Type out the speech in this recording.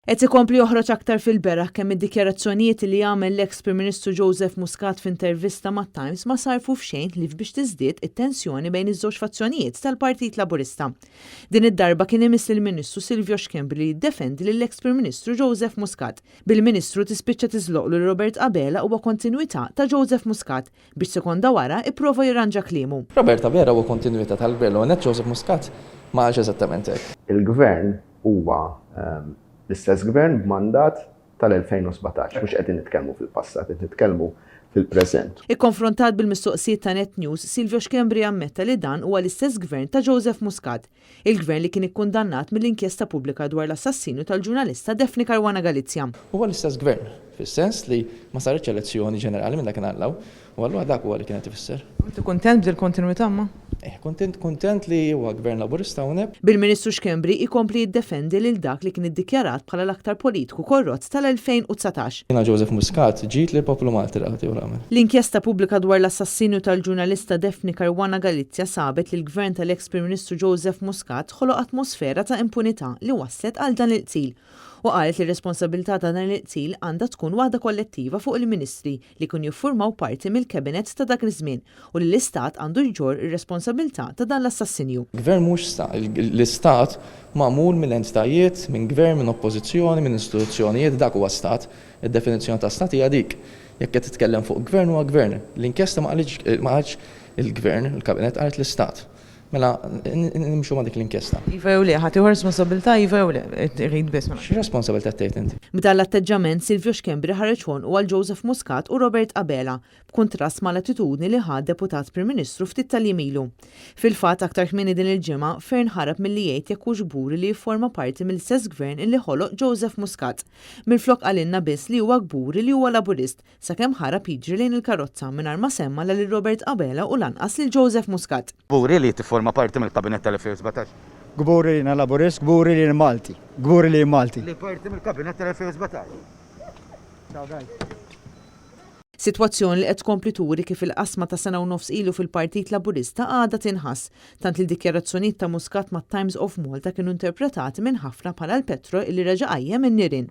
Qed ikompli joħroġ aktar fil-beraħ kemm id-dikjarazzjonijiet li jagħmel l-eks Prim Ministru Joseph Muscat f'intervista mat-Times ma sarfu f'xejn li biex tiżdied it-tensjoni bejn iż-żewġ fazzjonijiet tal-Partit Laburista. Din id-darba kien imiss lill-Ministru Silvio Scembri li jiddefendi lill-eks Prim Ministru Joseph Muscat. Bil-Ministru tispiċċa tiżloqlu lil Robert Abela huwa kontinwità ta' Joseph Muscat biex sekonda wara ipprova jirranġa kliemu. Robert Abela huwa kontinwità tal-Gvern u net Joseph Muscat ma għalx eżattament hekk. Il-Gvern huwa l-istess gvern b'mandat tal-2017, mhux qegħdin nitkellmu fil-passat, qed nitkellmu fil-preżent. Ikkonfrontat bil-mistoqsijiet ta' Net News, Silvio Scembri ammetta li dan huwa l-istess gvern ta' Joseph Muscat, il-gvern li kien ikkundannat mill-inkjesta pubblika dwar l-assassinju tal-ġurnalista Daphne Caruana Galizia. Huwa l-istess gvern, fis-sens li ma saritx elezzjoni ġenerali minn dakinhar l-aw, u allura dak huwa li kienet ifisser. Inti kuntent bil-kontinwità ma? Kontent li huwa gvern Laburista hawnhekk. Bil-Ministru Scembri ikompli jiddefendi lil dak li kien iddikjarat bħala l-aktar politiku korrott tal-2019. Jiena Joseph Muscat ġiet li poplu Malti ragħti u l-għamel. L-inkjesta pubblika dwar l-assassinju tal-ġurnalista Daphne Caruana Galizia sabet li l-gvern tal-eks Prim Ministru Joseph Muscat ħoloq atmosfera ta' impunità li waslet għal dan il-qtil u qalet li r-responsabilità ta' dan il-qtil għandha tkun waħda kollettiva fuq il-ministri li kun jiffurmaw parti mill-kabinet ta' dak iż-żmien u li l-Istat għandu jġor ir-responsabilità ta' dan l-assassinju. Gvern mhux l-Istat magħmul minn entitajiet, minn gvern, minn oppożizzjoni, minn istituzzjonijiet, dak huwa stat. Id-definizzjoni ta' stat hija dik. Jekk qed titkellem fuq gvern huwa gvern. L-inkjesta ma qalitx il-gvern, il-kabinet qalet l-Istat. Mela, nimxu ma dik l-inkjesta. Iva jew le, ħadd responsabilità iva jew le, irid biss. Xi responsabilità tgħid inti? B'dan l-atteġġament Silvio Scembri ħareġ u għal Joseph Muscat u Robert Abela b'kuntrast mal-attitudni li ħad deputat Prim Ministru ftit tal-jimilu. Fil-fatt aktar kmieni din il-ġimgħa Fern ħarab milli jgħid jekk hux gburi li jifforma parti mill-istess gvern illi ħoloq Joseph Muscat. Minflok għalinna biss li huwa gburi li huwa Laburist sakemm ħarab jiġri lejn il-karozza mingħajr ma semma lil Robert Abela u lanqas lil Joseph Muscat. Gburi li tifforma parti mill-kabinet tal-2017. Gburi li Laburist, gburi li Malti. Gburi li Malti. Li parti mill-kabinet tal-2017. Sitwazzjoni li qed tkompli turi kif il-qasma ta' sena u nofs ilu fil-Partit Laburista għadha tinħass, tant li d-dikjarazzjonijiet ta' Muscat mat-Times of Malta kienu interpretati minn ħafna bħala l-Petro illi reġa' qajjem in-nirien.